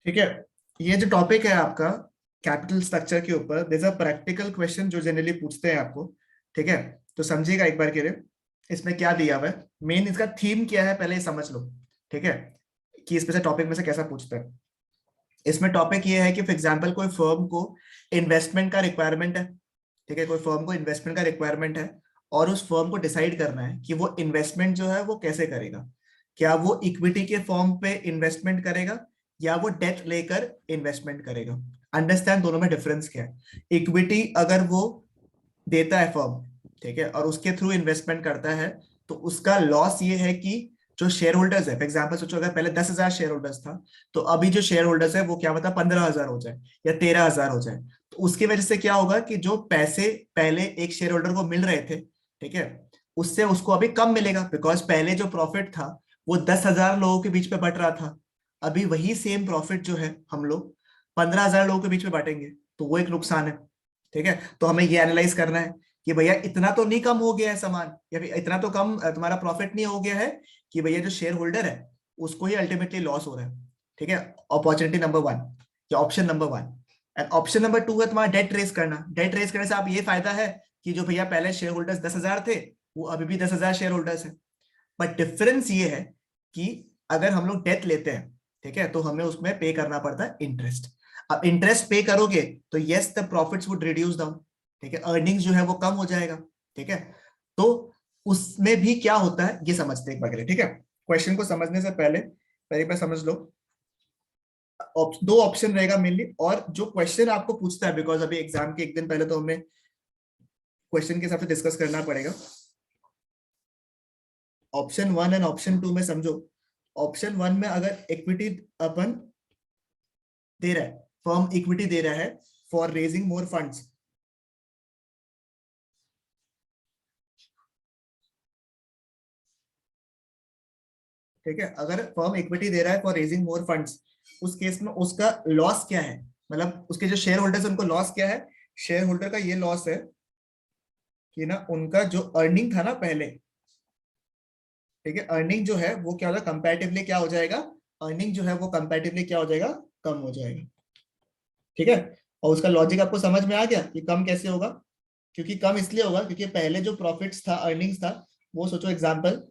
ठीक है। ये जो टॉपिक है आपका कैपिटल स्ट्रक्चर के ऊपर, दिस अ प्रैक्टिकल क्वेश्चन जो जनरली पूछते हैं आपको। ठीक है, तो समझिएगा एक बार के लिए इसमें क्या दिया हुआ है, मेन इसका थीम क्या है पहले ये समझ लो। ठीक है, कि इसमें से टॉपिक में से कैसा पूछते हैं। इसमें टॉपिक ये है कि फॉर एग्जांपल कोई फर्म को इन्वेस्टमेंट का रिक्वायरमेंट है। ठीक है, कोई फर्म को इन्वेस्टमेंट का रिक्वायरमेंट है और उस फर्म को डिसाइड करना है कि वो इन्वेस्टमेंट जो है वो कैसे करेगा। क्या वो इक्विटी के फॉर्म पे इन्वेस्टमेंट करेगा या वो डेट लेकर इन्वेस्टमेंट करेगा। अंडरस्टैंड दोनों में डिफरेंस क्या है। इक्विटी अगर वो देता है फर्म, ठीक है, और उसके थ्रू इन्वेस्टमेंट करता है, तो उसका लॉस ये है कि जो शेयर होल्डर्स है, फॉर एग्जाम्पल सोचो अगर पहले 10,000 शेयर होल्डर्स था, तो अभी जो शेयर होल्डर्स है वो क्या बता 15,000 हो जाए या 13,000 हो जाए, तो उसकी वजह से क्या होगा कि जो पैसे पहले एक शेयर होल्डर को मिल रहे थे, ठीक है, उससे उसको अभी कम मिलेगा, बिकॉज पहले जो प्रॉफिट था वो 10,000 लोगों के बीच में बट रहा था। अभी वही सेम प्रॉफिट जो है हम लोग 15,000 लोगों के बीच में बांटेंगे, तो वो एक नुकसान है। ठीक है, तो हमें ये एनालाइज करना है कि भैया इतना तो नहीं कम हो गया है सामान, या फिर इतना तो कम तुम्हारा प्रॉफिट नहीं हो गया है कि भैया जो शेयर होल्डर है उसको ही अल्टीमेटली लॉस हो रहा है। ठीक है, अपॉर्चुनिटी नंबर वन या option number one. And option number two है तुम्हारा डेट रेस करना। डेट रेस करने से आप ये फायदा है कि जो भैया पहले शेयर होल्डर्स 10,000 थे वो अभी भी 10,000 शेयर होल्डर्स है। बट डिफरेंस ये है कि अगर हम लोग डेट लेते हैं, ठीक है, तो हमें उसमें पे करना पड़ता है इंटरेस्ट। अब इंटरेस्ट पे करोगे तो yes the profits would reduce down. ठीक है, अर्निंग्स जो है वो कम हो जाएगा। ठीक है, तो उसमें भी क्या होता है ये समझते हैं एक बार। ठीक है, क्वेश्चन को समझने से पहले पहले बार समझ लो। दो ऑप्शन रहेगा मेनली, और जो क्वेश्चन आपको पूछता है, बिकॉज अभी एग्जाम के एक दिन पहले तो हमें क्वेश्चन के हिसाब से डिस्कस करना पड़ेगा। Option one and option two में समझो। ऑप्शन वन में अगर इक्विटी अपन दे रहा है, फर्म इक्विटी दे रहा है फॉर रेजिंग मोर फंड्स। ठीक है, अगर फर्म इक्विटी दे रहा है फॉर रेजिंग मोर फंड्स, उस केस में उसका लॉस क्या है, मतलब उसके जो शेयर होल्डर्स उनको लॉस क्या है। शेयर होल्डर का ये लॉस है कि ना उनका जो अर्निंग था ना पहले, ठीक है, अर्निंग जो है वो क्या होगा कंपैरेटिवली क्या हो जाएगा, अर्निंग जो है वो कंपैरेटिवली क्या हो जाएगा, कम हो जाएगा। ठीक है, और उसका लॉजिक आपको समझ में आ गया कि कम कैसे होगा। क्योंकि कम इसलिए होगा क्योंकि पहले जो प्रॉफिट्स था, अर्निंग्स था, वो सोचो एग्जाम्पल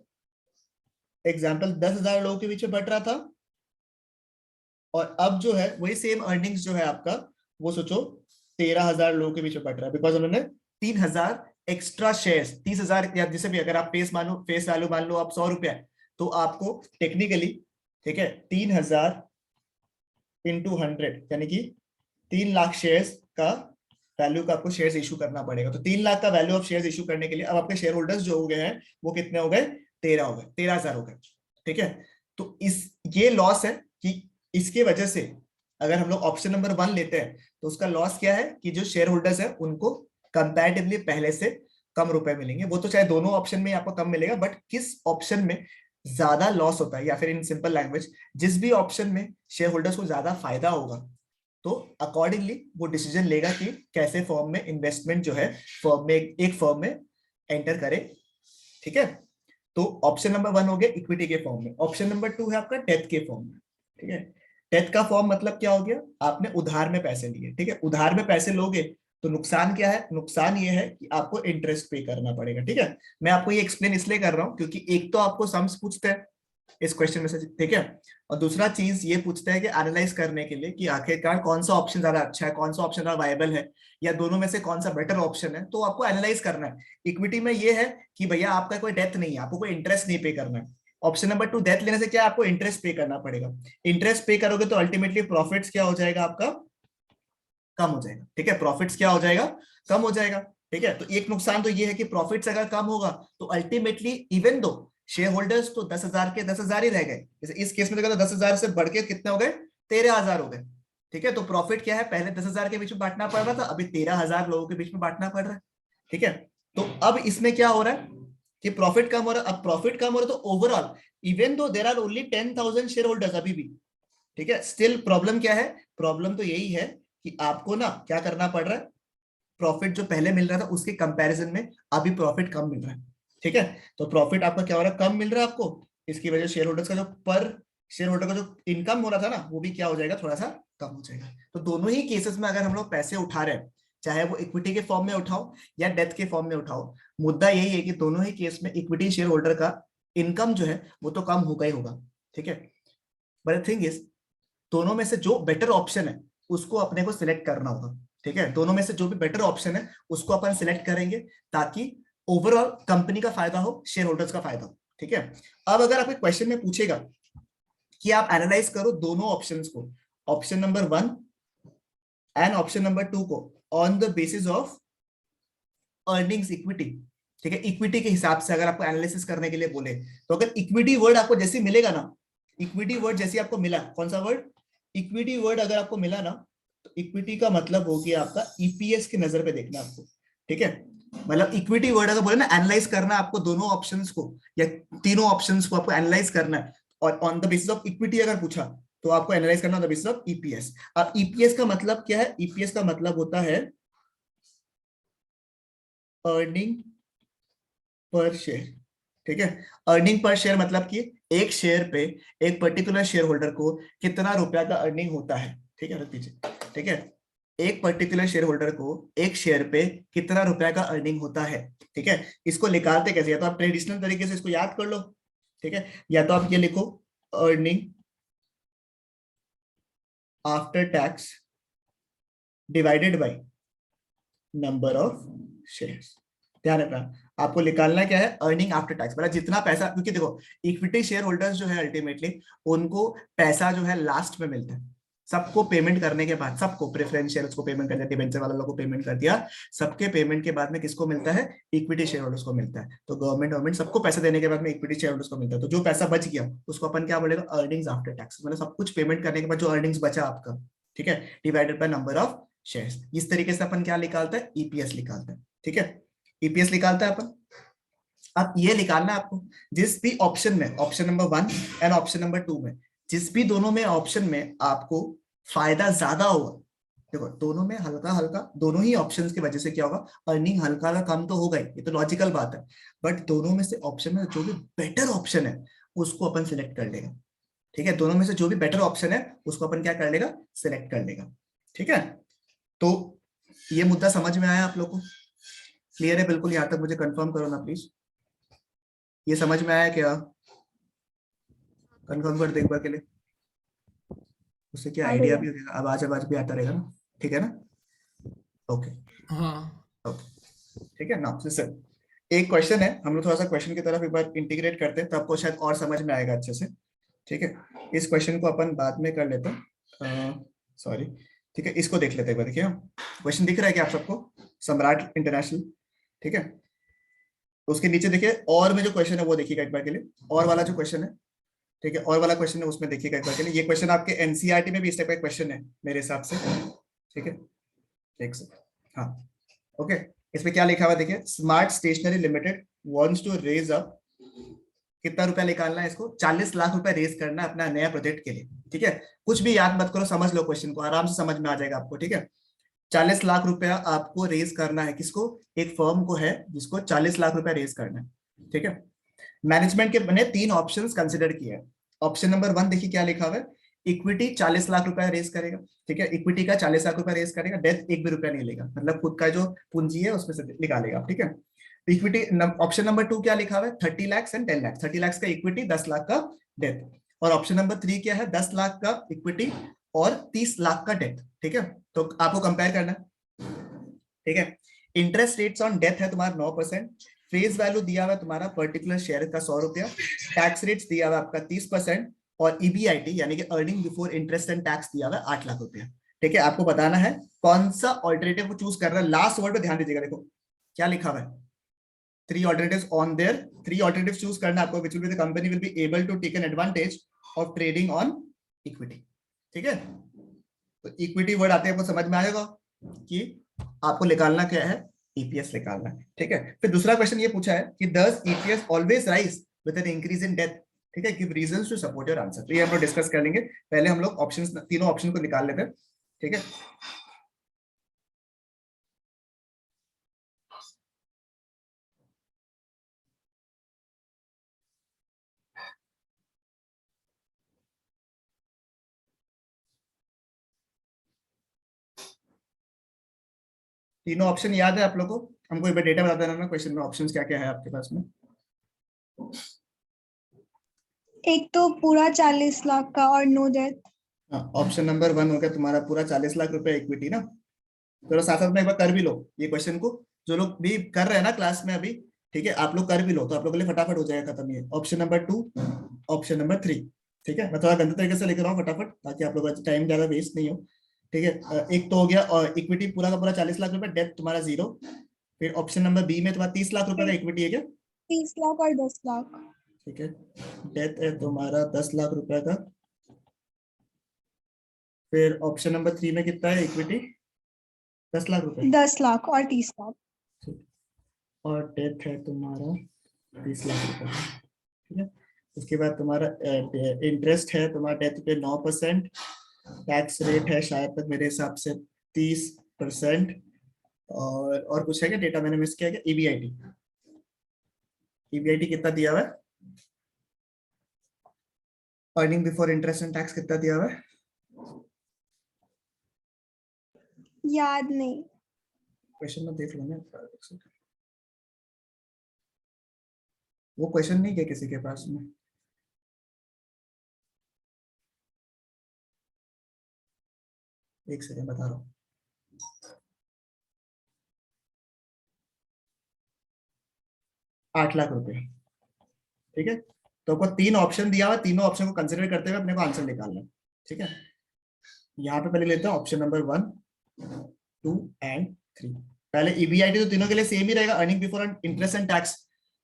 एग्जाम्पल 10,000 लोगों के बीच में बट रहा था, और अब जो है वही सेम अर्निंग्स जो है आपका, वो सोचो 13,000 लोगों के बीच में बट रहा है, बिकॉज उन्होंने 3,000 एक्स्ट्रा शेयर्स, 30,000 या जैसे भी अगर आप फेस वैल्यू मान लो आप 100 रुपया, तो आपको टेक्निकली, ठीक है, 3,000 इंटू 100 यानी कि 3 लाख शेयर्स का वैल्यू का आपको शेयर्स इशू करना पड़ेगा। तो 3 लाख का वैल्यू ऑफ शेयर्स इशू करने के लिए अब आपके शेयर होल्डर्स जो हो गए हैं वो कितने हो गए, 13 हो गए, 13,000 हो गए। ठीक है, तो इस ये लॉस है कि इसके वजह से अगर हम लोग ऑप्शन नंबर वन लेते हैं तो उसका लॉस क्या है कि जो शेयर होल्डर्स है उनको कंपैरेटिवली पहले से कम रुपए मिलेंगे। वो तो चाहे दोनों ऑप्शन में आपको कम मिलेगा, बट किस ऑप्शन में ज्यादा लॉस होता है, या फिर इन सिंपल लैंग्वेज जिस भी ऑप्शन में शेयर होल्डर्स को ज्यादा फायदा होगा, तो अकॉर्डिंगली वो डिसीजन लेगा कि कैसे फर्म में इन्वेस्टमेंट जो है फर्म में एक फर्म में एंटर करे। ठीक है, तो ऑप्शन नंबर वन हो गया इक्विटी के फॉर्म में। ऑप्शन नंबर टू है आपका डेथ के फॉर्म में। ठीक है, डेथ का फॉर्म मतलब क्या हो गया, आपने उधार में पैसे लिए। ठीक है, उधार में पैसे लोगे तो नुकसान क्या है, नुकसान ये है कि आपको इंटरेस्ट पे करना पड़ेगा। ठीक है, मैं आपको ये एक्सप्लेन इसलिए कर रहा हूं क्योंकि एक तो आपको सम्स पूछते हैं इस क्वेश्चन में से, ठीक है, और दूसरा चीज ये पूछता है कि एनालाइज करने के लिए कि आखिरकार कौन सा ऑप्शन ज्यादा अच्छा है, कौन सा ऑप्शन ज्यादा वायबल है, या दोनों में से कौन सा बेटर ऑप्शन है, तो आपको एनालाइज करना है। इक्विटी में ये है कि भैया आपका कोई डेथ नहीं है, आपको कोई इंटरेस्ट नहीं पे करना है। ऑप्शन नंबर टू डेथ लेने से क्या आपको इंटरेस्ट पे करना पड़ेगा। इंटरेस्ट पे करोगे तो अल्टीमेटली प्रॉफिट्स क्या हो जाएगा आपका, कम हो जाएगा। ठीक है, प्रॉफिट्स क्या हो जाएगा, कम हो जाएगा। ठीक है, तो एक नुकसान तो ये है कि प्रॉफिट्स अगर कम होगा तो ultimately even though share holders तो 10,000 के 10,000 ही रह गए, जैसे इस केस में देखा तो 10,000 से बढ़ के कितने हो गए, 13,000 हो गए। ठीक है, तो प्रॉफिट क्या है, पहले 10,000 के बीच में बांटना पड़ रहा था, अभी 13,000 लोगों के बीच में बांटना पड़ रहा है। ठीक है, तो अब इसमें क्या हो रहा है कि प्रॉफिट कम हो रहा है। अब प्रॉफिट कम हो रहा है तो overall even though there are only 10,000 share holders अभी भी, ठीक है, स्टिल प्रॉब्लम क्या है, प्रॉब्लम तो यही है कि आपको ना क्या करना पड़ रहा है, प्रॉफिट जो पहले मिल रहा था उसके कंपैरिजन में अभी प्रॉफिट कम मिल रहा है। ठीक है, तो प्रॉफिट आपका क्या हो रहा है, कम मिल रहा है आपको। इसकी वजह शेयर होल्डर्स का जो पर शेयर होल्डर का जो इनकम हो रहा था ना वो भी क्या हो जाएगा, थोड़ा सा कम हो जाएगा। तो दोनों ही केसेस में अगर हम लोग पैसे उठा रहे हैं, चाहे वो इक्विटी के फॉर्म में उठाओ या डेथ के फॉर्म में उठाओ, मुद्दा यही है कि दोनों ही केस में इक्विटी शेयर होल्डर का इनकम जो है वो तो कम होगा ही होगा, ठीक है। बट थिंग इज, दोनों में से जो बेटर ऑप्शन है उसको अपने को सिलेक्ट करना होगा, ठीक है। दोनों में से जो भी बेटर ऑप्शन है उसको अपन सिलेक्ट करेंगे, ताकि ओवरऑल कंपनी का फायदा हो, शेयर होल्डर्स का फायदा हो, ठीक है। अब अगर आपके क्वेश्चन में पूछेगा कि आप एनालाइज करो दोनों ऑप्शंस को, option number 1 and option number 2 को, on the basis of earnings equity, ठीक है। इक्विटी के हिसाब से अगर आपको एनालिसिस करने के लिए बोले, तो अगर इक्विटी वर्ड आपको जैसे मिलेगा ना, इक्विटी वर्ड जैसे आपको मिला, कौन सा वर्ड, इक्विटी वर्ड अगर आपको मिला ना, तो इक्विटी का मतलब हो गया आपका ईपीएस की नजर पे देखना आपको, ठीक है। मतलब इक्विटी वर्ड अगर बोले ना, एनालाइज करना आपको दोनों ऑप्शंस को या तीनों ऑप्शंस को आपको एनालाइज करना है, और on the basis of equity अगर पूछा तो आपको एनालाइज करना on the basis of EPS. अब ईपीएस का मतलब क्या है, ईपीएस का मतलब होता है अर्निंग पर शेयर, ठीक है। अर्निंग पर शेयर मतलब कि एक शेयर पे एक पर्टिकुलर शेयर होल्डर को कितना रुपया का अर्निंग होता है, ठीक है, रख दीजिए, ठीक है। एक पर्टिकुलर शेयर होल्डर को एक शेयर पे कितना रुपया का अर्निंग होता है, ठीक है। इसको निकालते कैसे, या तो आप ट्रेडिशनल तरीके से इसको याद कर लो, ठीक है, या तो आप ये लिखो earning after tax divided by number of shares. ध्यान रखना, आपको निकालना क्या है, अर्निंग आफ्टर टैक्स, मतलब जितना पैसा, क्योंकि देखो इक्विटी शेयर होल्डर्स जो है अल्टीमेटली उनको पैसा जो है लास्ट में मिलता है, सबको पेमेंट करने के बाद, सबको प्रेफरेंस शेयर को पेमेंट कर दिया, डिबेंचर वाला लोगों को पेमेंट कर दिया, सबके पेमेंट के बाद में किसको मिलता है, इक्विटी शेयर होल्डर्स को मिलता है। तो गवर्नमेंट सबको पैसा देने के बाद में इक्विटी शेयर होल्डर्स को मिलता है, तो जो पैसा बच गया उसको अपन क्या बोलेगा, अर्निंग्स आफ्टर टैक्स, मतलब सब कुछ पेमेंट करने के बाद जो अर्निंग्स बचा आपका, ठीक है, divided by number of shares. इस तरीके से अपन क्या निकालता है, ईपीएस निकालता है, ठीक है, ईपीएस निकालता है अपन। अब ये निकालना है आपको, जिस भी ऑप्शन में, option number 1 and option number 2 में, जिस भी दोनों में ऑप्शन में आपको फायदा ज्यादा होगा, देखो दोनों में हल्का हल्का, दोनों ही ऑप्शंस की वजह से क्या होगा, अर्निंग हल्का हल्का कम तो होगा ही, ये तो लॉजिकल बात है। बट दोनों में से ऑप्शन में जो भी बेटर ऑप्शन है उसको अपन सिलेक्ट कर लेगा, ठीक है। दोनों में से जो भी बेटर ऑप्शन है उसको अपन क्या कर लेगा, सिलेक्ट कर लेगा, ठीक है। तो ये मुद्दा समझ में आया आप लोग को, क्लियर है बिल्कुल, यहां तक मुझे कंफर्म करो ना प्लीज, ये समझ में आया क्या, कंफर्म कर दो एक बार के लिए, उससे क्या हाँ आइडिया भैया। भी हो जाएगा, आवाज भी आता रहेगा ना, ठीक है ना, ओके हाँ। ओके, ठीक है ना। सर एक क्वेश्चन है, हम लोग थोड़ा सा क्वेश्चन की तरफ एक बार इंटीग्रेट करते हैं तो आपको शायद और समझ में आएगा अच्छे से, ठीक है। इस क्वेश्चन को अपन बाद में कर लेते हैं, सॉरी, ठीक है, इसको देख लेते हैं एक बार, देखिए क्वेश्चन दिख रहा है क्या आप सबको, सम्राट इंटरनेशनल, ठीक है। उसके नीचे देखिए और में जो क्वेश्चन है वो देखिएगा एक बार के लिए, और वाला जो क्वेश्चन है, ठीक है, और वाला क्वेश्चन है उसमें देखिएगा एक बार के लिए, ये क्वेश्चन आपके एनसीईआरटी में भी इस टाइप का क्वेश्चन है मेरे हिसाब से, ठीक है, एक सेकंड, हाँ, ओके। इसमें क्या लिखा हुआ है देखिए, smart stationery limited wants to raise up, कितना रुपया निकालना है इसको, 40 लाख रुपया रेज करना है अपना नया प्रोजेक्ट के लिए, ठीक है। कुछ भी याद मत करो, समझ लो क्वेश्चन को, आराम से समझ में आ जाएगा आपको, ठीक है। 40 लाख रुपया आपको रेज करना है, किसको, एक फर्म को है जिसको 40 लाख रुपया रेज करना है, ठीक है। मैनेजमेंट के बने 3 ऑप्शंस कंसिडर किए हैं। ऑप्शन नंबर 1 देखिए क्या लिखा हुआ है, इक्विटी 40 लाख रुपया रेज करेगा, ठीक है, इक्विटी का 40 लाख रुपया रेज करेगा, डेथ एक भी रुपया नहीं लेगा, मतलब खुद का जो पूंजी है उसमें से निकालेगा, ठीक है। इक्विटी ऑप्शन नंबर 2 क्या लिखा हुआ है, 30 लाख एंड 10 लाख, 30 लाख का इक्विटी, 10 लाख का डेथ। और ऑप्शन नंबर 3 क्या है, 10 लाख का इक्विटी और 30 लाख का डेथ, ठीक है। तो आपको कंपेयर करना है, ठीक है। इंटरेस्ट रेट्स ऑन डेथ है तुम्हारा 9%, फेस वैल्यू दिया हुआ है तुम्हारा पर्टिकुलर शेयर का 100 रुपया, टैक्स रेट्स दिया हुआ है आपका 30%, और ईबीआईटी यानी कि earning before interest and tax दिया हुआ है 8 लाख रुपया, ठीक है। आपको बताना है कौन सा ऑल्टरनेटिव को चूज कर रहा है, लास्ट वर्ड पे ध्यान दीजिएगा, देखो क्या लिखा हुआ है, 3 alternatives on there, 3 alternatives choose करना आपको, which will be the company will be able to take an advantage of trading on equity, ठीक है। तो इक्विटी वर्ड आते हैं आपको समझ में आएगा कि आपको निकालना क्या है, ईपीएस निकालना है, ठीक है। फिर दूसरा क्वेश्चन ये पूछा है कि does EPS always rise with an increase in debt, ठीक है, give reasons to support your answer. तो ये हम लोग डिस्कस कर लेंगे, पहले हम लोग ऑप्शंस, तीनों ऑप्शन को निकाल लेते हैं, ठीक है। तीनों ऑप्शन याद है आप लोगों को? हमको एक बार डेटा बता देना ना, क्वेश्चन में ऑप्शंस क्या क्या है आपके पास में। एक तो पूरा 40 लाख का और नो डेथ। हाँ, ऑप्शन नंबर 1 हो गया तुम्हारा पूरा 40 लाख रुपए इक्विटी ना। चलो साथ साथ में एक बार कर भी लो ये क्वेश्चन को, जो लोग भी कर रहे हैं ना क्लास में अभी, ठीक है, आप लोग कर भी लो तो आप लोगों के लिए फटाफट हो जाएगा खत्म ये। ऑप्शन नंबर 2, ऑप्शन नंबर 3, ठीक है। मैं थोड़ा गंदे तरीके से लिख रहा हूँ फटाफट, ताकि आप लोगों का टाइम ज्यादा वेस्ट नहीं हो, ठीक है। एक तो हो गया, और इक्विटी पूरा का पूरा 40 लाख रुपए, डेथ तुम्हारा 0। फिर ऑप्शन नंबर बी में तुम्हारा 30 लाख रुपए का इक्विटी है क्या? 30 लाख और 10 लाख। ठीक है, डेथ है तुम्हारा 10 लाख रुपए का। फिर ऑप्शन नंबर 3 में कितना है इक्विटी? 10 लाख रुपए। 10 लाख और 30 लाख। और डेथ है तुम्हारा 30 लाख रुपए का, ठीक है। उसके बाद तुम्हारा इंटरेस्ट है तुम्हारा डेथ पे 9%। टैक्स रेट है शायद तक मेरे हिसाब से 30%। और कुछ है क्या डेटा मैंने मिस किया क्या? ईबीआईटी, ईबीआईटी कितना दिया हुआ है? Earning before interest and tax कितना दिया हुआ है? याद नहीं। क्वेश्चन में देख लो ना, वो क्वेश्चन नहीं क्या किसी के पास में? एक सेकंड बता रहा हूँ। 8 लाख रुपए, ठीक है। तो आपको 3 ऑप्शन दिया हुआ, तीनों ऑप्शन को कंसिडर करते हुए अपने को आंसर निकालना है, ठीक है। यहाँ पे पहले लेते हैं ऑप्शन नंबर 1, 2 एंड 3। पहले ईबीआईटी तो तीनों के लिए सेम ही रहेगा, earning before interest and tax.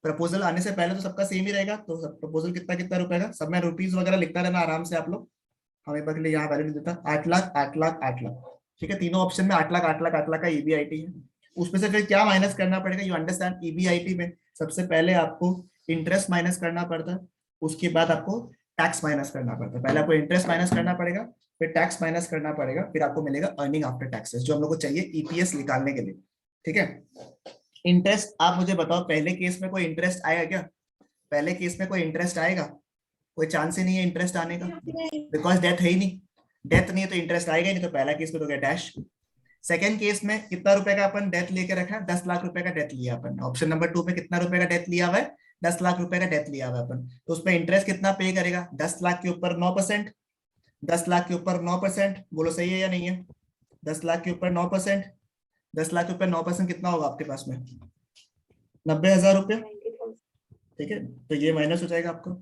Proposal आने से पहले तो सबका सेम ही रहेगा, तो प्रपोजल कितना कितना रुपए का, सब में रुपीज वगैरह लिखता रहना आराम से आप लोग। हम एक बार के लिए यहाँ वैल्यू देता 8 लाख 8 लाख 8 लाख, ठीक है। तीनों ऑप्शन में 8 लाख 8 लाख 8 लाख का ईबीआईटी है। उसमें से फिर क्या माइनस करना पड़ेगा, यू अंडरस्टैंड। ईबीआईटी में सबसे पहले आपको इंटरेस्ट माइनस करना पड़ता है, उसके बाद आपको टैक्स माइनस करना पड़ता है। पहले आपको इंटरेस्ट माइनस करना पड़ेगा, फिर टैक्स माइनस करना पड़ेगा, फिर आपको मिलेगा अर्निंग आफ्टर टैक्सेस, जो हम लोग को चाहिए ईपीएस निकालने के लिए, ठीक है। इंटरेस्ट आप मुझे बताओ, पहले केस में कोई इंटरेस्ट आएगा क्या? पहले केस में कोई इंटरेस्ट आएगा? कोई चांस ही नहीं है इंटरेस्ट आने का, बिकॉज डेथ है ही नहीं। डेथ नहीं है तो इंटरेस्ट आएगा ही नहीं, तो पहला केस में तो गया डैश। सेकेंड केस में कितना रुपए का अपन डेथ लेके रखा है? 10 लाख रुपए का डेथ लिया अपन। ऑप्शन नंबर 2 में कितना रुपए का डेथ लिया हुआ है? 10 लाख रुपए का डेथ लिया हुआ है अपन। तो उसमें इंटरेस्ट कितना पे करेगा? 10 लाख के ऊपर 9%। 10 लाख के ऊपर 9%, बोलो सही है या नहीं है? 10 लाख के ऊपर 9%, 10 लाख के ऊपर 9% कितना होगा आपके पास में? 90,000 रुपया, ठीक है। तो ये माइनस हो जाएगा आपको।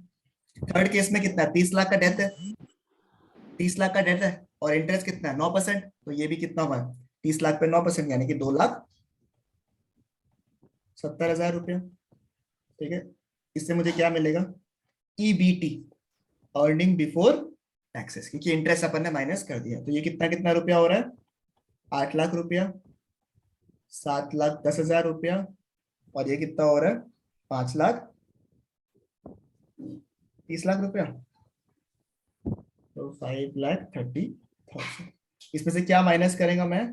थर्ड केस में कितना? 30 लाख का डेथ है, 30 लाख का डेथ है, और इंटरेस्ट कितना है? 9%। तो ये भी कितना हुआ है? 30 लाख पे 9%, यानी कि 2,70,000 रुपया, ठीक है। इससे मुझे क्या मिलेगा? ईबीटी, अर्निंग बिफोर टैक्सेस, क्योंकि इंटरेस्ट अपन ने माइनस कर दिया। तो ये कितना कितना रुपया हो रहा है? 8 लाख रुपया, 7,10,000 रुपया, और ये कितना हो रहा है? 5,30,00,000 रुपया, तो 5,30,000। इसमें से क्या माइनस करेगा मैं?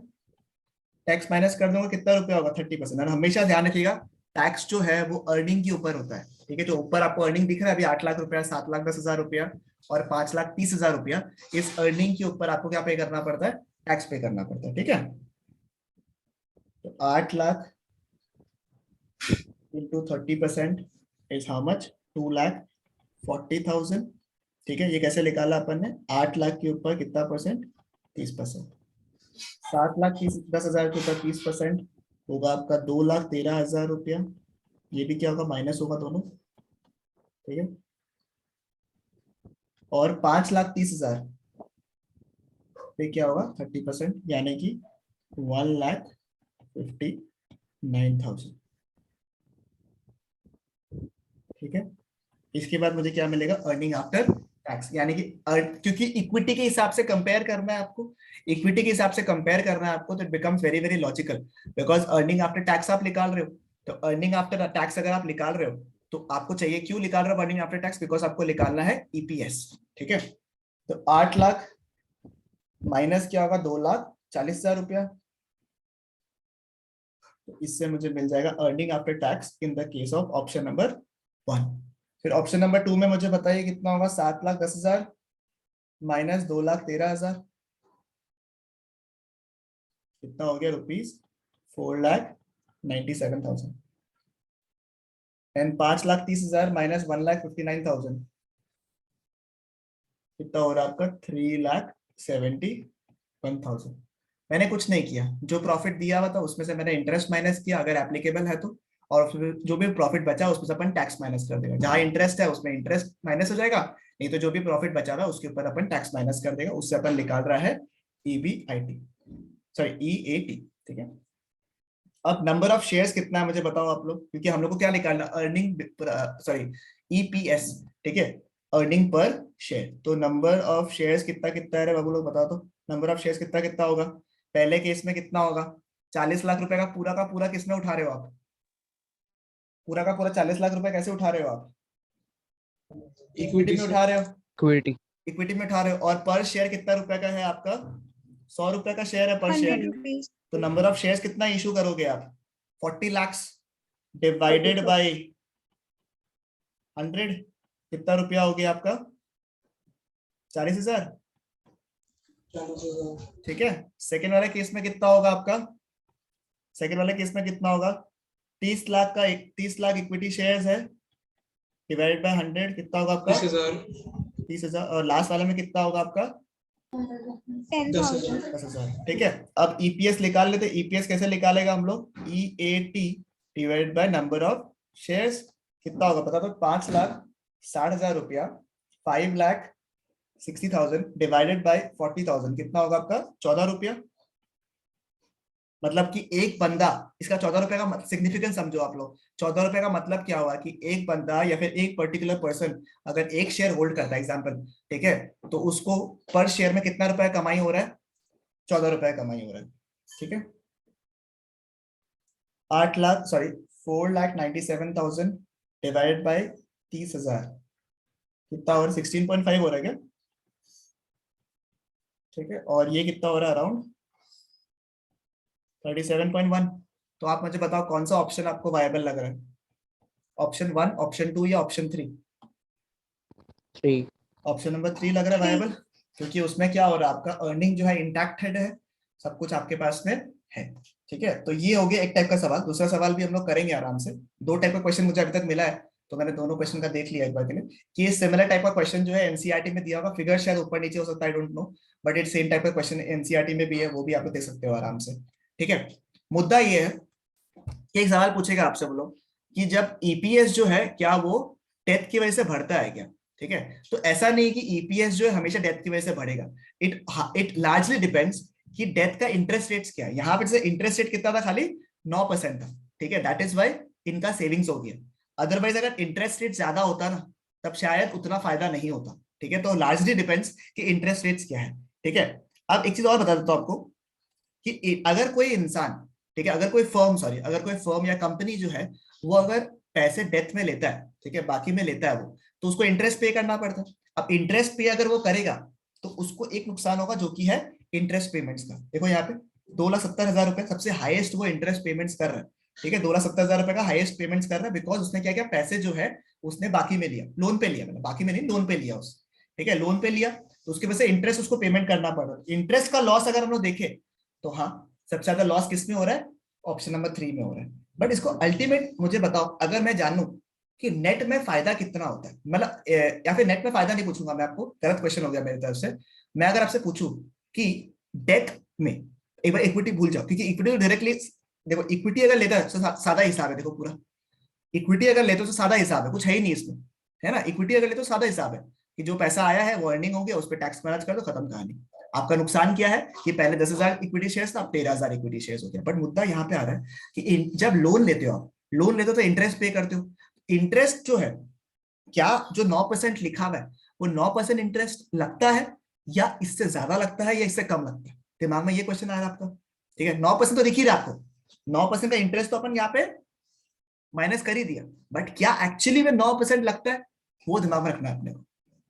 टैक्स माइनस कर दूंगा, कितना रुपया होगा? 30%। और हमेशा ध्यान रखिएगा, टैक्स जो है वो अर्निंग के ऊपर होता है, ठीक है। जो ऊपर आपको अर्निंग दिख रहा है अभी 8 लाख रुपया, 7,10,000 रुपया और 5,30,000 रुपया, इस अर्निंग के ऊपर आपको क्या पे करना पड़ता है? टैक्स पे करना पड़ता है, ठीक है। तो 8 lakh into 30% is how much? 2,40,000, ठीक है। ये कैसे निकाला अपन ने? 8 लाख के ऊपर कितना परसेंट? 30%। 7,10,000 के ऊपर 30% होगा आपका 2,13,000 रुपया। ये भी क्या होगा? माइनस होगा दोनों, ठीक है। और 5,30,000 पे क्या होगा? 30%, यानी कि 1,59,000, ठीक है। इसके बाद मुझे क्या मिलेगा? अर्निंग आफ्टर टैक्स, यानी कि क्योंकि इक्विटी के हिसाब से कंपेयर करना है आपको, इक्विटी के हिसाब से कंपेयर करना है आपको, तो it becomes very very logical. Because earning after tax आप निकाल रहे हो, तो अर्निंग आफ्टर टैक्स अगर आप निकाल रहे हो तो आपको चाहिए, क्यों निकाल रहे हो अर्निंग आफ्टर टैक्स? बिकॉज आपको निकालना है ईपीएस, ठीक है। तो 8 लाख माइनस क्या होगा? 2,40,000 रुपया। तो इससे मुझे मिल जाएगा earning after tax in the case of option number 1। फिर ऑप्शन नंबर 2 में मुझे बताइए कितना होगा? 7,10,000 माइनस 2,13,000, कितना हो गया? 4,97,000 एंड 5,30,000 माइनस 1,59,000 कितना हो रहा है आपका? 3,71,000। मैंने कुछ नहीं किया, जो प्रॉफिट दिया हुआ था उसमें से मैंने इंटरेस्ट माइनस किया अगर एप्लीकेबल है तो, और फिर जो भी प्रॉफिट बचा उसमें से अपन टैक्स माइनस कर देगा। जहां इंटरेस्ट है उसमें इंटरेस्ट माइनस हो जाएगा, नहीं तो जो भी प्रॉफिट बचा हुआ है उसके ऊपर अपन टैक्स माइनस कर देगा। उससे अपन निकाल रहा है ईबीआईटी, सॉरी ईएटी। ठीक है, अब नंबर ऑफ शेयर्स कितना है मुझे बताओ आप लोग, क्योंकि हम लोग को क्या निकालना, अर्निंग, सॉरी ईपीएस। ठीक है, अर्निंग पर शेयर। तो नंबर ऑफ शेयर्स कितना कितना है बाबू लोग बताओ तो, नंबर ऑफ शेयर्स कितना कितना होगा? पहले केस में कितना होगा? 40 लाख रुपए का पूरा किसमें उठा रहे हो आप? पूरा का पूरा 40 लाख रुपए कैसे उठा रहे हो आप? इक्विटी में उठा रहे हो, इक्विटी इक्विटी में उठा रहे हो। और पर शेयर कितना रुपए का है आपका? 100 रुपए का शेयर है पर शेयर। 100 rupees. तो नंबर ऑफ शेयर्स कितना इशू करोगे आप? 40 लाख डिवाइडेड बाय 100, कितना रुपया हो गया आपका? 40,000। ठीक है, सेकेंड वाले केस में कितना होगा आपका? सेकेंड वाले केस में कितना होगा? 30 लाख का 30 लाख इक्विटी शेयर्स है, डिवाइडेड बाय 100 कितना होगा आपका? 30,000। और लास्ट वाले में कितना होगा आपका? 10,000. 10,000। ठीक है, अब ईपीएस निकाल लेते। ईपीएस कैसे निकालेगा हम लोग? EAT divided by number of shares कितना होगा पता तो? 5,60,000 रुपया, 5,60,000 डिवाइडेड बाय 40,000 कितना होगा आपका? 14 रुपया। मतलब कि एक बंदा, इसका 14 रुपए का सिग्निफिकेंस समझो आप लोग। 14 रुपए का मतलब क्या हुआ कि एक बंदा या फिर एक पर्टिकुलर पर्सन अगर एक शेयर होल्ड करता है एग्जांपल, ठीक है, तो उसको पर शेयर में कितना रुपया कमाई हो रहा है? 14 रुपए कमाई हो रहा है। ठीक है, 4,97,000 डिवाइडेड बाय 30,000 कितना हो रहा है? 16.5 हो रहा है क्या? ठीक है, और ये कितना हो रहा है? अराउंड 37.1। तो आप मुझे बताओ कौन सा ऑप्शन आपको वायबल लग रहा है? ऑप्शन 1, ऑप्शन 2 या ऑप्शन 3? 3 ऑप्शन नंबर 3 लग रहा है वायबल, क्योंकि उसमें क्या हो रहा है, आपका अर्निंग जो है इंटैक्ट है, सब कुछ आपके पास में है। ठीक है, तो ये हो गया एक टाइप का सवाल। दूसरा सवाल भी हम लोग करेंगे आराम से। दो टाइप का क्वेश्चन मुझे अभी तक मिला है, तो मैंने दोनों क्वेश्चन का देख लिया एक बार के लिए कि ये सिमिलर टाइप का क्वेश्चन जो है एनसीईआरटी में दिया होगा। फिगर शायद ऊपर नीचे हो सकता है, I don't know, but it same type का क्वेश्चन एनसीईआरटी में भी है, वो भी आप लोग देख सकते हो आराम से। ठीक है, मुद्दा ये है कि एक सवाल पूछेगा आपसे वो लोग कि जब ईपीएस जो है क्या वो डेथ की वजह से बढ़ता है क्या? ठीक है, तो ऐसा नहीं कि ईपीएस जो है हमेशा डेथ की वजह से बढ़ेगा। इट लार्जली डिपेंड्स कि डेथ का इंटरेस्ट रेट्स क्या है। यहाँ पे जैसे इंटरेस्ट रेट कितना था? खाली 9% था। ठीक है, दैट इज वाई इनका सेविंग्स हो गया। अदरवाइज अगर इंटरेस्ट रेट ज्यादा होता ना तब शायद उतना फायदा नहीं होता। ठीक है, तो लार्जली डिपेंड्स कि इंटरेस्ट रेट्स क्या है। ठीक है, अब एक चीज और बता देता हूं आपको कि अगर कोई इंसान, ठीक है, अगर कोई फर्म या कंपनी जो है वो अगर पैसे डेथ में लेता है, ठीक है, बाकी में लेता है वो, तो उसको इंटरेस्ट पे करना पड़ता है। अब इंटरेस्ट पे अगर वो करेगा तो उसको एक नुकसान होगा जो कि है इंटरेस्ट पेमेंट्स का। देखो यहाँ पे 2,70,000 रुपए सबसे हाईएस्ट वो इंटरेस्ट पेमेंट्स कर रहा है। ठीक है, 2,70,000 रुपए का हाईएस्ट पेमेंट्स कर रहा है, बिकॉज उसने क्या किया, पैसे जो है उसने बाकी में लिया, लोन पे लिया, मतलब बाकी में नहीं, लोन पे लिया उस। ठीक है, लोन पे लिया तो उसकी वजह से इंटरेस्ट उसको पेमेंट करना पड़ रहा है। इंटरेस्ट का लॉस अगर हम लोग देखें तो हाँ, सबसे ज्यादा लॉस किस में हो रहा है? ऑप्शन नंबर 3 में हो रहा है। बट इसको अल्टीमेट मुझे बताओ, अगर मैं जानूं कि नेट में फायदा कितना होता है, मतलब या फिर नेट में फायदा नहीं पूछूंगा मैं आपको, गलत क्वेश्चन हो गया मेरी तरफ से। मैं अगर आपसे पूछूं कि डेथ में, एक बार इक्विटी भूल जाओ, क्योंकि इक्विटी तो डायरेक्टली देखो, इक्विटी अगर लेता है तो सादा हिसाब है। देखो पूरा इक्विटी अगर लेते हो तो सादा हिसाब है, कुछ है ही नहीं इसमें, है ना। इक्विटी अगर लेते हो सादा हिसाब है कि जो पैसा आया है वो अर्निंग हो गया, उस पर टैक्स मैनेज कर दो, खत्म कहानी। आपका नुकसान क्या है कि पहले 10,000 इक्विटी शेयर्स था, अब 13,000 इक्विटी शेयर्स हो गया। बट मुद्दा यहाँ पे आ रहा है कि जब लोन लेते हो आप, लोन लेते हो तो इंटरेस्ट पे करते हो। इंटरेस्ट जो है, क्या जो 9% लिखा हुआ है वो 9% इंटरेस्ट लगता है या इससे ज्यादा लगता है या इससे कम लगता है? दिमाग में ये क्वेश्चन आ रहा है आपका। ठीक है, 9% तो दिख ही रहा है आपको, 9% का इंटरेस्ट तो अपन यहाँ पे माइनस कर ही दिया, बट क्या एक्चुअली में 9% लगता है वो दिमाग में रखना है अपने को।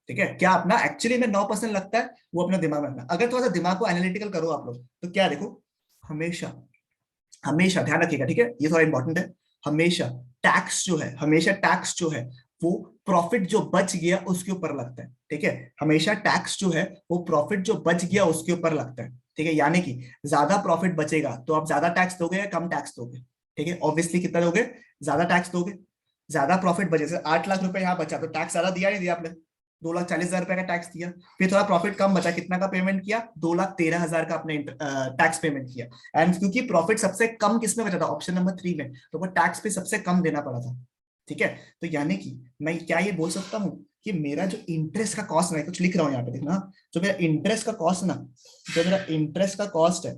ठीक है, क्या अपना एक्चुअली में 9% लगता है वो अपने दिमाग में रखना। अगर थोड़ा सा दिमाग को एनालिटिकल करो आप लोग तो क्या देखो, हमेशा हमेशा ध्यान रखिएगा, ठीक है, ये थोड़ा इंपॉर्टेंट है। हमेशा टैक्स जो है वो प्रॉफिट जो बच गया उसके ऊपर लगता है। ठीक है, हमेशा टैक्स जो है वो प्रॉफिट जो बच गया उसके ऊपर लगता है। ठीक है, यानी कि ज्यादा प्रॉफिट बचेगा तो आप ज्यादा टैक्स दोगे या कम टैक्स दोगे? ठीक है, ऑब्वियसली कितना दोगे, ज्यादा टैक्स दोगे। ज्यादा प्रॉफिट बचे, जैसे 8 लाख रुपए यहाँ बचा तो टैक्स ज्यादा दिया नहीं दिया आपने, 2,40,000 रुपए का टैक्स दिया। फिर थोड़ा प्रॉफिट कम बचा, कितना का पेमेंट किया, 2,13,000 का आपने टैक्स पेमेंट किया। एंड क्योंकि प्रॉफिट सबसे कम किसमें बचा था, ऑप्शन नंबर 3 में, तो वो टैक्स पे सबसे कम देना पड़ा था। ठीक है, तो यानी कि मैं क्या ये बोल सकता हूँ कि मेरा जो इंटरेस्ट का कॉस्ट है, कुछ लिख रहा हूँ यहाँ पे देखना, जो मेरा इंटरेस्ट का कॉस्ट ना, जो मेरा इंटरेस्ट का कॉस्ट है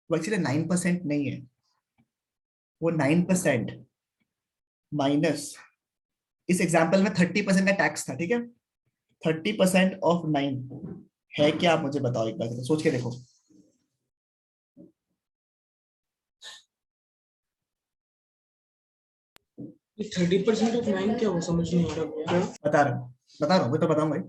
वो एक्चुअली 9% नहीं है, वो 9% माइनस, इस एग्जाम्पल में 30% का टैक्स था। ठीक है, 30% ऑफ 9 है क्या, आप मुझे बताओ एक बार, सोच के देखो। 30% ऑफ 9 क्या हो, समझ नहीं आ रहा भैया। बता रहा हूँ, मैं तो बताऊंगा ही।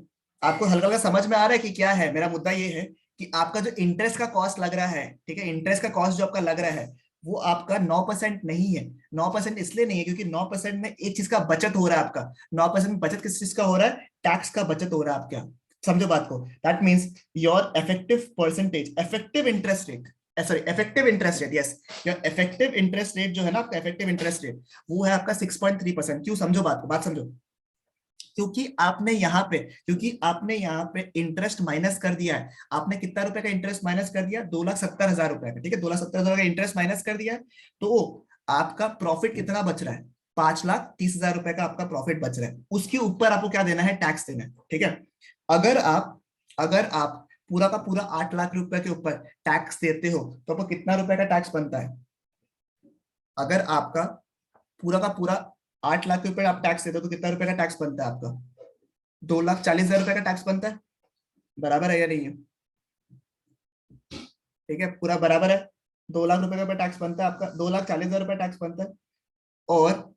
आपको हल्का हल्का समझ में आ रहा है कि क्या है मेरा मुद्दा, ये है कि आपका जो इंटरेस्ट का कॉस्ट लग रहा है, ठीक है, इंटरेस्ट का कॉस्ट जो आपका लग रहा है वो आपका 9% नहीं है। 9% इसलिए नहीं है क्योंकि 9% में एक चीज का बचत हो रहा है आपका। 9% बचत किस चीज का हो रहा है, टैक्स का बचत हो रहा है आपका। समझो बात को, that means your effective percentage, effective interest rate, sorry effective interest rate, yes, your effective interest rate जो है ना आपका, इफेक्टिव इंटरेस्ट रेट वो है आपका 6.3%। क्यों, समझो बात को, बात समझो। क्योंकि आपने यहाँ पे इंटरेस्ट माइनस कर दिया है। आपने कितना रुपए का इंटरेस्ट माइनस कर दिया, 2,70,000 रुपए का। ठीक है, 2,70,000 का इंटरेस्ट माइनस कर दिया है, तो आपका प्रॉफिट कितना बच रहा है, 5,30,000 रुपए का आपका प्रॉफिट बच रहा है। उसके ऊपर आपको क्या देना है, टैक्स देना है। ठीक है, अगर आप पूरा का पूरा 8 लाख रुपए के ऊपर टैक्स देते हो तो आपको कितना रुपए का टैक्स बनता है? अगर आपका पूरा का पूरा 8 लाख रुपए आप टैक्स देते हो तो कितना रुपए का टैक्स बनता है आपका? 2,40,000 रुपए का टैक्स बनता है। बराबर है या नहीं है? ठीक है, पूरा बराबर है। 2 लाख रुपए का ऊपर टैक्स बनता है आपका, 2,40,000 रुपए टैक्स बनता है। और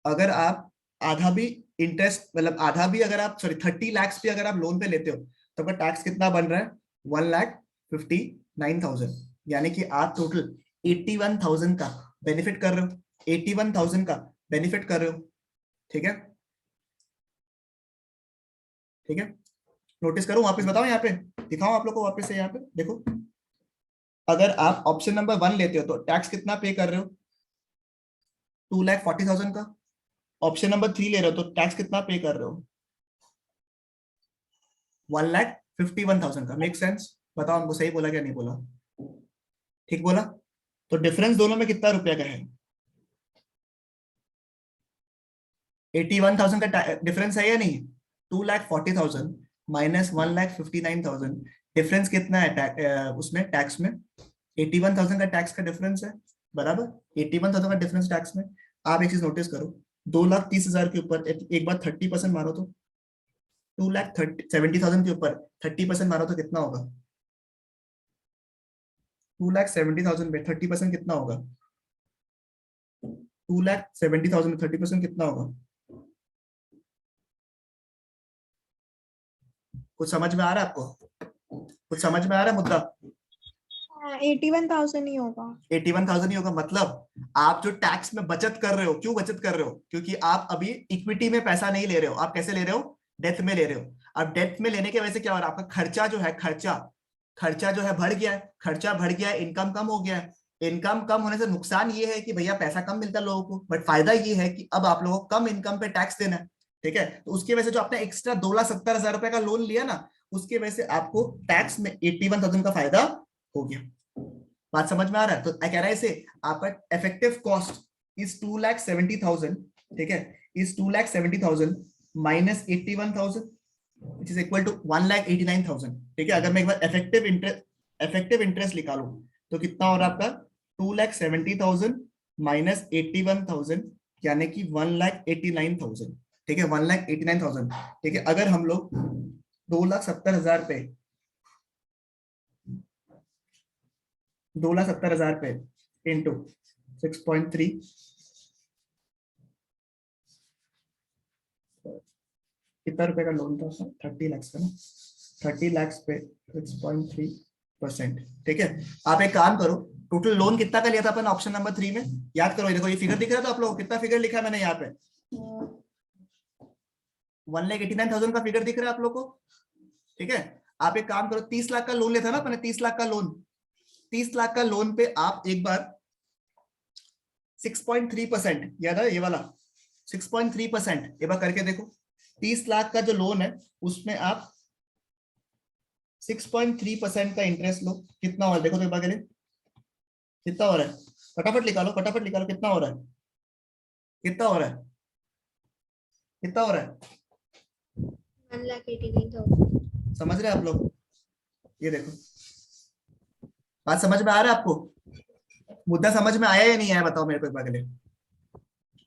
अगर आप आधा भी इंटरेस्ट, मतलब आधा भी अगर आप, सॉरी 30 लाख भी अगर आप लोन पे लेते हो तो आपका टैक्स कितना बन रहा है, 1,59,000। यानी कि आप टोटल 81,000 का बेनिफिट कर रहे हो, 81,000 का बेनिफिट कर रहे हो। ठीक है, ठीक है, नोटिस करो, वापस बताओ, यहाँ पे दिखाओ आप लोग को, वापस से यहाँ पे देखो। अगर आप ऑप्शन नंबर 1 लेते हो तो टैक्स कितना पे कर रहे हो, 2,40,000 का। ऑप्शन नंबर 3 ले रहे हो तो टैक्स कितना पे कर रहे हो, 1,51,000 का। Make sense? बताओ हमको, सही बोला क्या नहीं बोला? ठीक बोला? तो डिफरेंस दोनों में कितना रुपया का है, 81,000 का डिफरेंस है या नहीं? 2,40,000 माइनस 1,59,000, डिफरेंस कितना है उसमें टैक्स में? 81,000 का टैक्स का डिफरेंस है, बराबर। 81,000 का डिफरेंस टैक्स में। आप एक चीज नोटिस करो, 2,30,000 के ऊपर एक बार 30% मारो तो, 2,70,000 के ऊपर 30% मारो तो कितना होगा? 2,70,000 में 30% कितना होगा? 2,70,000 में 30% कितना होगा? कुछ समझ में आ रहा है आपको? कुछ समझ में आ रहा है मुद्दा? 81,000 ही होगा। 81,000 ही होगा, मतलब आप जो टैक्स में बचत कर रहे हो, क्यों बचत कर रहे हो? क्योंकि आप अभी इक्विटी में पैसा नहीं ले रहे हो, आप कैसे ले रहे हो, डेथ में ले रहे हो। अब डेथ में लेने की वजह से क्या हो रहा है, आपका खर्चा जो है, खर्चा जो है बढ़ गया है, खर्चा बढ़ गया है, इनकम कम हो गया है। इनकम कम होने से नुकसान ये है कि भैया पैसा कम मिलता है लोगों को, बट फायदा ये है कि अब आप लोगों को कम इनकम पे टैक्स देना है। ठीक है, तो उसकी वजह से जो आपने एक्स्ट्रा 2,70,000 रुपए का लोन लिया ना, उसकी वजह से आपको टैक्स में 81,000 का फायदा हो गया। बात समझ में आ रहा है? तो कह रहा है इसे, आपका इफेक्टिव कॉस्ट इज 2,70,000, ठीक है, is 2,70,000 minus 81,000 which is equal to 1,89,000। ठीक है, अगर मैं एक बार इफेक्टिव इंटरेस्ट निकालूं तो कितना हो रहा है आपका, 2,70,000 माइनस 81,000, यानी कि 1,89,000। ठीक है, 1,89,000। ठीक है, अगर हम लोग 2,70,000 पे 2,70,000 पे इंटू 6.3, कितना रुपए का लोन था उसमें, 30 लाख का ना, 30 लाख पे 6.3%। ठीक है, आप एक काम करो, टोटल लोन कितना का लिया था अपन ऑप्शन नंबर 3 में, याद करो। ये देखो, ये फिगर दिख रहा है तो आप लोगों को कितना फिगर लिखा है मैंने यहाँ पे, 1,89,000 का फिगर दिख रहा है आप लोग को। ठीक है, आप एक काम करो, 30 लाख का लोन लेता ना अपने, 30 लाख का लोन, 30 लाख का लोन पे आप एक बार 6.3%, याद है ये वाला 6.3%, एक बार करके देखो। 30 लाख का जो लोन है उसमें आप 6.3% का इंटरेस्ट लो, कितना हो रहा है देखो तो एक बार के लिए, कितना हो रहा है, फटाफट निकालो, फटाफट निकालो, कितना हो रहा है, कितना हो रहा है, कितना हो रहा है, 1,89,000। समझ रहे हैं आप लोग? ये देखो, बात समझ में आ रहा है आपको? मुद्दा समझ में आया या नहीं आया बताओ मेरे को एक बार के लिए।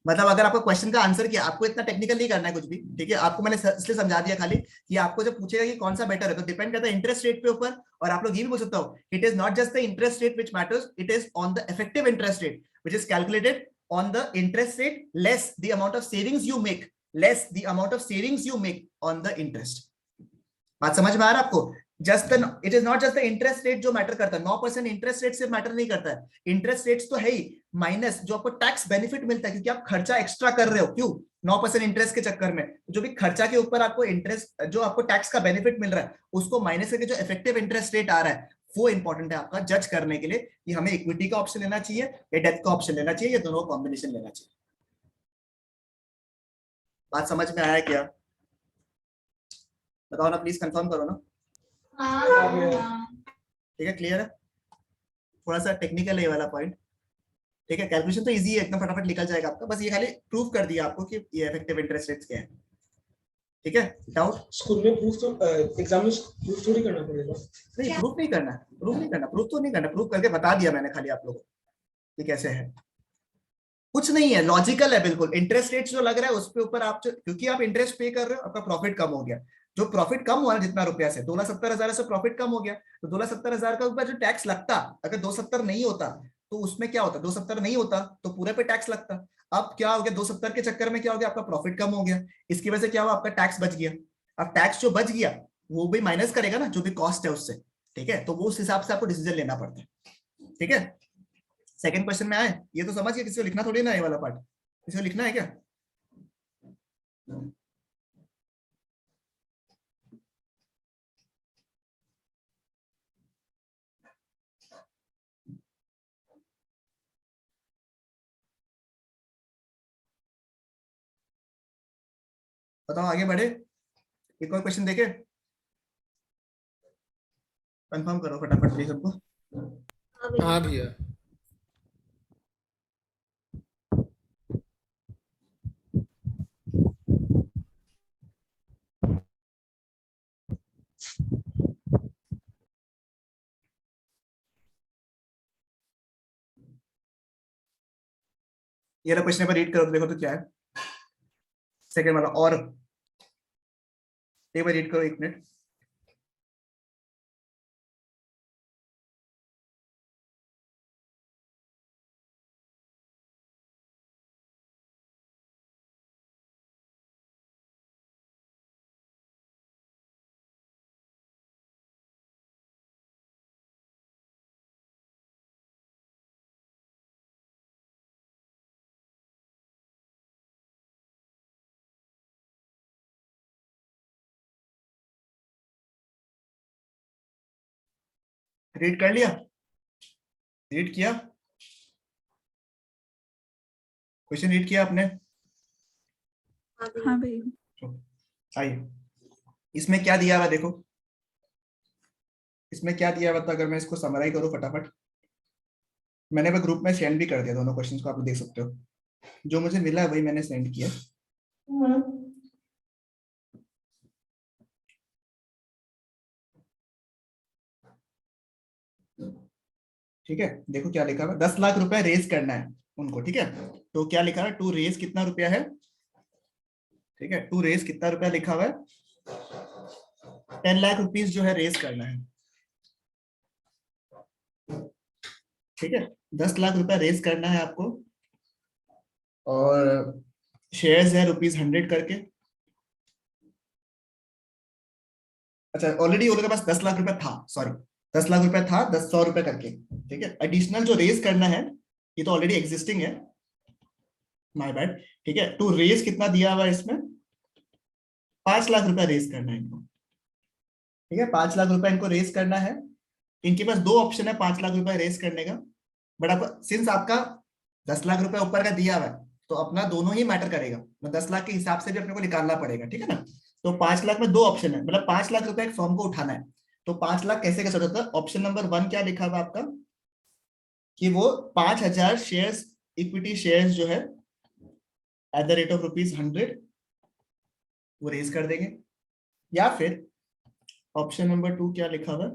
मतलब अगर आपको क्वेश्चन का आंसर किया, आपको इतना टेक्निकल नहीं करना है कुछ भी, ठीक है, आपको मैंने इसलिए समझा दिया खाली कि आपको जब पूछेगा कि कौन सा बेटर है तो डिपेंड करता है इंटरेस्ट रेट पे ऊपर। और आप लोग ये भी बोल सकते हो, it is not just the interest rate which matters, it is on the effective interest rate which is calculated on the interest rate less the amount of savings you make, less the amount of savings you make on the interest. बात समझ में आ रहा है आपको? Just it is not just the interest rate जो matter करता है, 9% interest rate से मैटर नहीं करता है, इंटरेस्ट रेट्स तो है ही, माइनस जो आपको टैक्स बेनिफिट मिलता है क्योंकि आप खर्चा एक्स्ट्रा कर रहे हो, क्यों, 9% इंटरेस्ट के चक्कर में, जो भी खर्चा के ऊपर आपको इंटरेस्ट, जो आपको टैक्स का बेनिफिट मिल रहा है उसको माइनस करके जो इफेक्टिव इंटरेस्ट रेट आ रहा है वो इंपॉर्टेंट है आपका जज करने के लिए कि हमें इक्विटी का ऑप्शन लेना चाहिए या डेथ का ऑप्शन लेना चाहिए या दोनों कॉम्बिनेशन लेना चाहिए। बात समझ में आया क्या? बताओ ना प्लीज, कंफर्म करो ना। ठीक है, क्लियर है? थोड़ा सा टेक्निकल है ये वाला पॉइंट, ठीक है, कैलकुलेशन तो इजी है एकदम, फटाफट निकल जाएगा आपका, बस ये खाली प्रूफ कर दिया आपको कि ये इफेक्टिव इंटरेस्ट रेट्स क्या है। ठीक है, डाउट? स्कूल में प्रूफ तो एग्जाम में प्रूफ थोड़ी करना पड़ेगा। नहीं, प्रूफ नहीं करना, प्रूफ नहीं करना, प्रूफ तो नहीं करना, प्रूफ करके बता दिया मैंने खाली आप लोगों को कि कैसे है, कुछ नहीं है, लॉजिकल है बिल्कुल। इंटरेस्ट रेट जो लग रहा है उसके ऊपर आप क्योंकि आप इंटरेस्ट पे कर रहे हो, आपका प्रॉफिट कम हो गया, जो प्रॉफिट कम हुआ ना जितना रुपया से, 2,70,000 से प्रॉफिट कम हो गया, तो 2,70,000 का ऊपर जो टैक्स लगता, अगर 270 नहीं होता तो उसमें क्या होता, 270 नहीं होता तो पूरे पे टैक्स लगता। अब क्या हो गया, 270 के चक्कर में क्या हो गया, आपका प्रॉफिट कम हो गया, इसकी वजह से क्या हुआ, आपका टैक्स बच गया। अब टैक्स जो बच गया वो भी माइनस करेगा ना जो भी कॉस्ट है उससे, ठीक है, तो वो उस हिसाब से आपको डिसीजन लेना पड़ता है। ठीक है, सेकंड क्वेश्चन में आए, ये तो समझ गए, किसी को लिखना थोड़ी ना ये वाला पार्ट, किसी को लिखना है क्या? बताओ आगे बढ़े, एक और क्वेश्चन देखे, कंफर्म करो फटाफट प्लीज सबको। हाँ भैया। ये क्वेश्चन पेपर रीड करो तो देखो तो क्या है, सेकंड वाला, और एक बार रीड करो, 1 मिनट। रीड कर लिया, रीड किया, क्वेश्चन रीड किया आपने? हाँ भैया। आइए, इसमें क्या दिया हुआ देखो, इसमें क्या दिया हुआ था, अगर मैं इसको समराइज करूं फटाफट, मैंने वो ग्रुप में सेंड भी कर दिया दोनों क्वेश्चंस को, आप लोग देख सकते हो, जो मुझे मिला है वही मैंने सेंड किया। ठीक है, देखो क्या लिखा हुआ है, 10 लाख रुपए रेज करना है उनको, ठीक है, तो क्या लिखा है, टू रेज कितना रुपया है, ठीक है, टू रेज कितना रुपया लिखा हुआ है, 10 लाख रुपीज जो है रेज करना है, ठीक है, 10 लाख रुपया रेज करना है आपको, और शेयर्स है ₹100 करके। अच्छा, ऑलरेडी उनके पास 10 लाख रुपया था, सॉरी 10 लाख रुपया था, 100 रुपए करके, ठीक है, एडिशनल जो रेज करना है ये तो ऑलरेडी एग्जिस्टिंग है, माय बैड, ठीक है, टू रेज कितना दिया हुआ है इसमें, 5 लाख रुपया रेज करना है इनको, ठीक है, 5 लाख रुपए इनको रेस करना है। इनके पास दो ऑप्शन है 5 लाख रुपए रेस करने का, बट आपका सिंस आपका 10 लाख रुपए ऊपर का दिया हुआ है, तो अपना दोनों ही मैटर करेगा, मतलब 10 लाख के हिसाब से भी अपने को निकालना पड़ेगा, ठीक है ना। तो 5 लाख में दो ऑप्शन है, मतलब 5 लाख रुपए एक फर्म को उठाना है। तो 5 लाख कैसे कैसे होता है? ऑप्शन नंबर 1 क्या लिखा हुआ आपका, कि वो 5,000 शेयर्स, इक्विटी शेयर्स जो है एट द रेट ऑफ ₹100 वो रेज कर देंगे। या फिर ऑप्शन नंबर 2 क्या लिखा हुआ है,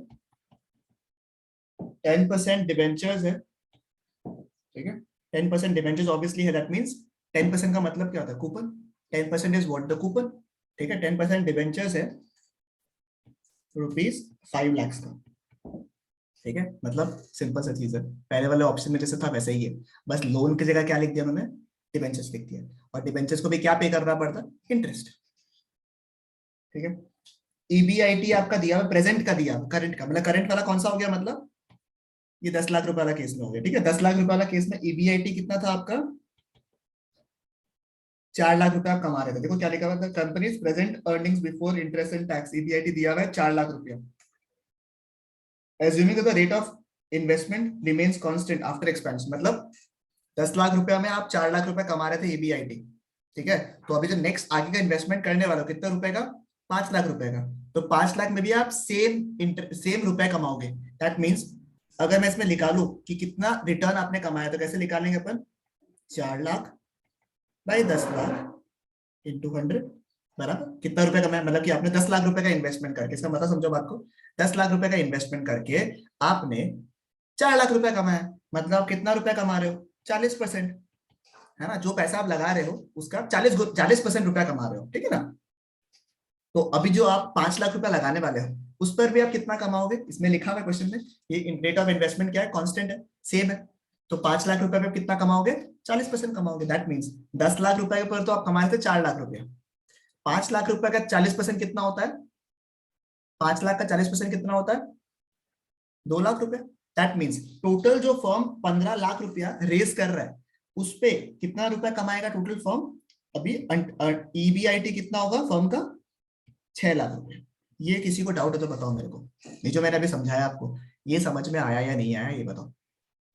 10% डिबेंचर्स है, ठीक है। 10% डिबेंचर्स ऑब्वियसली है, दैट मींस 10% का मतलब क्या होता है? Coupon. 10% is what? The coupon, ठीक है। 10% डिबेंचर्स है ₹5 लाख का, ठीक है। मतलब सिंपल सा चीज है, पहले वाले ऑप्शन में जैसे था वैसे ही है, बस लोन की जगह क्या लिख दिया उन्होंने? डिबेंचर्स लिख दिया। और डिबेंचर्स को भी क्या पे करना पड़ता? इंटरेस्ट, ठीक है। ईबीआईटी आपका दिया, प्रेजेंट का दिया, करंट का, मतलब करंट वाला कौन सा हो गया? मतलब ये 10 लाख रुपए वाला केस में हो गया, ठीक है। 10 लाख रुपए वाला केस में ईबीआईटी कितना था आपका? 4 लाख रुपए आप कमा रहे थे। देखो क्या लिखा हुआ था, companies present earnings before interest and tax, EBIT दिया हुआ है 4 लाख रुपया। Assuming the rate of investment remains constant after expansion, मतलब 10 लाख रुपया में आप 4 लाख रुपए कमा रहे थे ईबीआईटी, ठीक है। तो अभी जो नेक्स्ट आगे का इन्वेस्टमेंट करने वाला कितना रुपए का? 5 लाख रुपए का। तो 5 लाख में भी आप सेम रुपए कमाओगे। दैट मीन्स अगर मैं इसमें निकालू कि कितना रिटर्न आपने कमाया, तो कैसे निकालेंगे अपन? 4 लाख बाई 10 लाख इंटू 100 बराबर कितना रुपए कमाया, मतलब कि आपने 10 लाख रुपए का इन्वेस्टमेंट करके, इसका मतलब समझो बात को, 10 लाख रुपए का इन्वेस्टमेंट करके आपने 4 लाख रुपए कमाया, मतलब आप कितना रुपया कमा रहे हो? 40%, है ना। जो पैसा आप लगा रहे हो उसका 40% रुपया कमा रहे हो, ठीक है ना। तो अभी जो आप 5 लाख रुपया लगाने वाले हो उस पर भी आप कितना कमाओगे? इसमें लिखा हुआ है क्वेश्चन में, ये रेट ऑफ इन्वेस्टमेंट क्या है? कांस्टेंट है, सेम है। तो 5 लाख रुपए पे कितना कमाओगे? 40% कमाओगे। दैट मीन्स 10 लाख रुपए पर तो आप कमाए थे 4 लाख रुपया, 5 लाख रुपए का 40% कितना होता है? 5 लाख का 40% कितना होता है? 2 लाख रुपया। दैट मीन्स टोटल जो फर्म 15 लाख रुपया रेस कर रहा है उस पे कितना रुपया कमाएगा टोटल फर्म? अभी ईबीआईटी कितना होगा फर्म का? 6 लाख रुपया। ये किसी को डाउट है तो बताओ मेरे को, ये जो मैंने अभी समझाया आपको ये समझ में आया या नहीं आया, ये बताओ।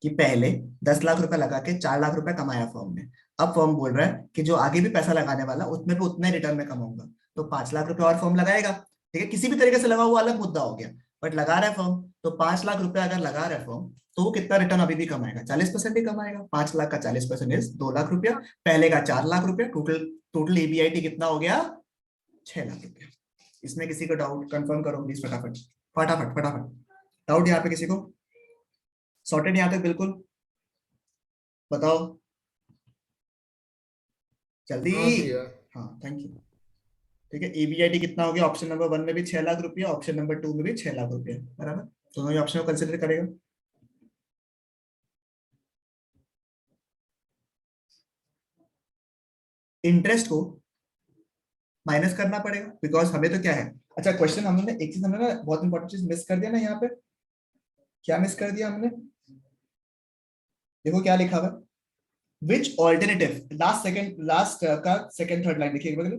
कि पहले 10 लाख रुपया लगा के 4 लाख रुपया कमाया फर्म ने, अब फर्म बोल रहा है कि जो आगे भी पैसा लगाने वाला उसमें भी उतने रिटर्न में कमाऊंगा, तो 5 लाख रुपया और फर्म लगाएगा, ठीक है। किसी भी तरीके से लगा हुआ अलग मुद्दा हो गया, बट लगा रहा है फर्म, तो 5 लाख रुपया अगर लगा रहा है फर्म, तो वो कितना रिटर्न अभी भी कमाएगा? 40% ही कमाएगा। 5 लाख का 40% इज 2 लाख रुपया, पहले का 4 लाख रुपया, टोटल टोटल ईबीआईटी कितना हो गया? 6 लाख रुपया। इसमें किसी को डाउट? कंफर्म करो प्लीज फटाफट, फटाफट फटाफट। डाउट यहाँ पे किसी को? सॉर्टेड यहाँ तक बिल्कुल? बताओ जल्दी। हाँ भैया। हाँ थैंक यू। ठीक है, ईबीआईटी कितना हो गया? ऑप्शन नंबर 1 में भी 6 लाख रुपया, ऑप्शन नंबर 2 में भी 6 लाख रुपया, बराबर। दोनों ही ऑप्शन को कंसिडर करेगा। इंटरेस्ट को माइनस करना पड़ेगा, बिकॉज हमें तो क्या है, अच्छा क्वेश्चन हमने एक चीज हमने ना बहुत इंपॉर्टेंट चीज मिस कर दिया ना यहाँ पे। क्या मिस कर दिया हमने? देखो क्या लिखा हुआ है, विच ऑल्टरनेटिव, लास्ट का सेकंड थर्ड लाइन देखिए एक बार,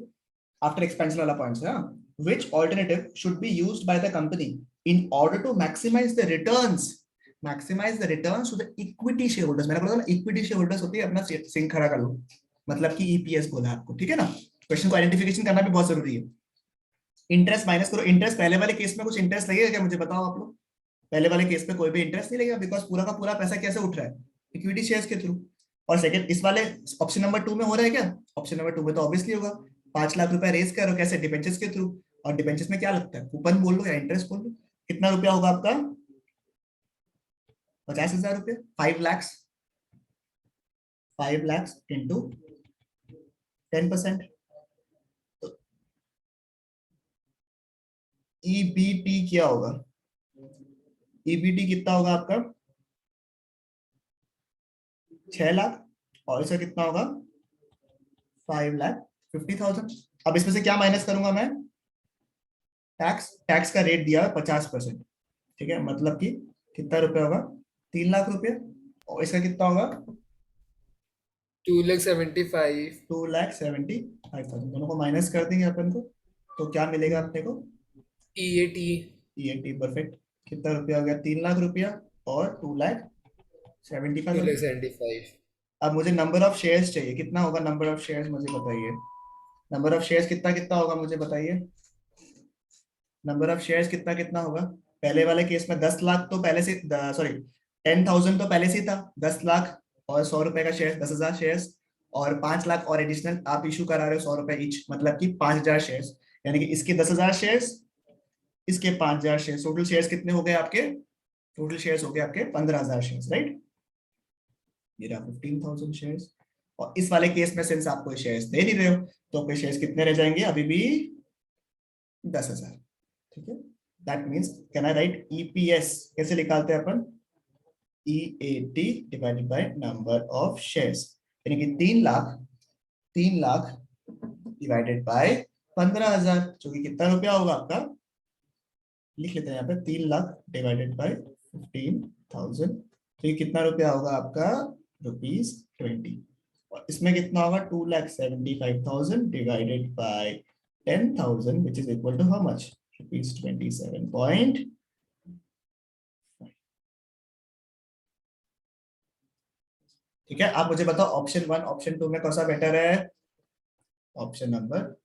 आफ्टर एक्सपेंशन वाला पॉइंट है, which alternative should be used by the company in order to maximize the returns to the equity shareholders। मैंने बोला ना इक्विटी शेयरहोल्डर्स होती है, अपना सिंह खड़ा कर लो, मतलब कि ईपीएस बोला आपको, ठीक है ना। क्वेश्चन को आइडेंटिफिकेशन करना भी बहुत जरूरी है। इंटरेस्ट माइनस करो, इंटरेस्ट पहले वाले केस में कुछ इंटरेस्ट लगेगा क्या? मुझे बताओ आप लोग। पहले वाले केस में कोई भी इंटरेस्ट नहीं लगेगा, बिकॉज पूरा का पूरा पैसा कैसे उठ रहा है? इक्विटी शेयर्स के थ्रू। और सेकंड इस वाले ऑप्शन नंबर 2 में हो रहा है क्या? ऑप्शन नंबर 2 में तो ऑब्वियसली होगा, 5 लाख रुपया रेस करो कैसे? डिबेंचर्स के थ्रू। और डिबेंचर्स में क्या लगता है? कूपन बोल लो या इंटरेस्ट बोल लो। कितना रुपया होगा आपका? 50,000 रुपया, 5 लाख, 5 लाख इंटू 10%। तो ईबीटी क्या होगा? ईबीटी कितना होगा आपका? 6 लाख, और इसका कितना होगा? 5,50,000। अब इसमें से क्या माइनस करूंगा मैं? टैक्स। टैक्स का रेट दिया है 50%, ठीक है। मतलब कि कितना रुपया होगा? 3 लाख रुपया। और इसका कितना होगा? 2,75,000। 2,75,000। दोनों को माइनस कर देंगे अपन को, तो क्या मिलेगा अपने को? EAT EAT perfect. कितना रुपया हो गया? 3 लाख रुपया और 2,75,000। 275। अब मुझे नंबर ऑफ शेयर्स चाहिए, कितना होगा नंबर ऑफ शेयर्स मुझे बताइए। नंबर ऑफ शेयर्स कितना कितना होगा मुझे बताइए। नंबर ऑफ शेयर्स कितना कितना होगा? पहले वाले केस में 10 लाख तो पहले से, सॉरी 10,000 तो पहले से ही था। 10 लाख और 100 रुपए का शेयर, 10,000 शेयर्स, और 5 लाख और एडिशनल आप इशू करा रहे हो 100 रुपए ईच, मतलब कि 5,000 शेयर्स। यानी कि इसके 10,000 शेयर्स, इसके 5,000 शेयर्स, टोटल शेयर्स कितने हो गए आपके? टोटल शेयर्स हो गए आपके 15,000 शेयर्स, राइट। ये रहा 15,000 शेयर्स। और इस वाले केस में सिंस आप कोई शेयर्स दे नहीं रहे हो, तो आपके शेयर्स कितने रह जाएंगे अभी भी? 10,000। ठीक है, that means can I right EPS कैसे निकालते हैं अपन? EAT divided by number of shares, यानी कि 3 लाख डिवाइडेड बाय 15,000, जो कि कितना रुपया होगा आपका? लिख लेते हैं यहाँ पे 3 लाख डिवाइडेड बाय 15,000, तो ये कितना रुपया होगा आपका? ₹20। और इसमें कितना होगा? 2,75,000 divided by 10,000 which is equal to how much? ₹27. ठीक है, आप मुझे बताओ ऑप्शन 1 ऑप्शन 2 में कौन सा बेटर है? Option number